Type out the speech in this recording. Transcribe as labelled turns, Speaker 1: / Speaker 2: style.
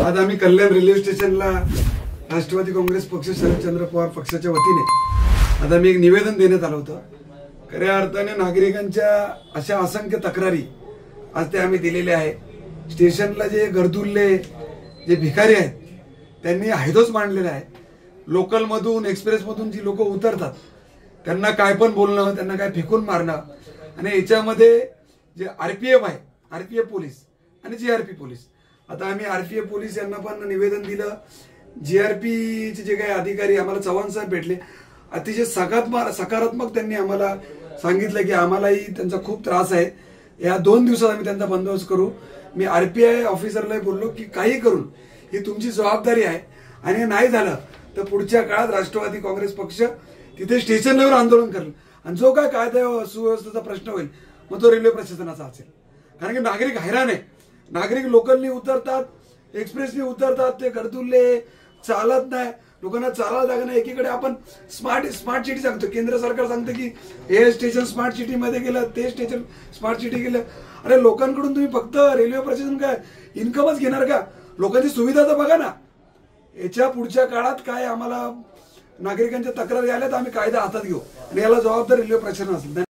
Speaker 1: आज आम्ही कल्याण रेल्वे स्टेशनला राष्ट्रवादी काँग्रेस पक्ष शरदचंद्र पवार पक्षाच्या वतीने आता मी एक निवेदन देण्यात आलं होतं। खऱ्या अर्थाने नागरिकांच्या अशा असंख्य तक्रारी आज ते आम्ही दिलेले आहे। स्टेशनला जे गरजुल्ले जे भिकारी आहेत त्यांनी हैदोस मांडलेला आहे। लोकल मधून एक्सप्रेस मधून जी लोक उतरतात त्यांना काय पण बोलणं, त्यांना काय फेकून मारणं आणि याच्यामध्ये जे आरपीएफ आहे, आरपीएफ पोलीस आणि जीआरपी पोलीस, आता आम्ही आरपीएफ पोलीस यांना पण निवेदन दिलं। जीआरपी चे जे काही अधिकारी आम्हाला चव्हाण साहेब भेटले, अतिशय सकारात्मक त्यांनी आम्हाला सांगितलं की आम्हालाही त्यांचा खूप त्रास आहे, या 2 दिवसात आम्ही त्यांचा बंदोबस्त करू। मी आरपीआय ऑफिसरला बोललो की काही करून ही तुमची जबाबदारी आहे आणि नाही झालं तर पुढच्या काळात राष्ट्रवादी काँग्रेस पक्ष तिथे स्टेशनवर आंदोलन करेल आणि जो काय कायदा सुव्यवस्थेचा प्रश्न होईल मग तो रेल्वे प्रशासनाचा असेल। कारण की नागरिक हैराण आहे, नागरिक लोकलनी उतरतात, एक्सप्रेसनी उतरतात, ते गरजुल्ले चालत नाही, लोकांना चालायला जागा नाही। एकीकडे आपण स्मार्ट सिटी सांगतो, केंद्र सरकार सांगतं की हे स्टेशन स्मार्ट सिटी मध्ये गेलं, ते स्टेशन स्मार्ट सिटी गेलं। अरे लोकांकडून तुम्ही फक्त रेल्वे प्रशासन काय इन्कमच घेणार का? लोकांची सुविधा तर बघा ना। याच्या पुढच्या काळात काय आम्हाला नागरिकांच्या तक्रारी आल्या तर आम्ही कायदा हातात घेऊ आणि याला जबाबदार रेल्वे प्रशासन असेल।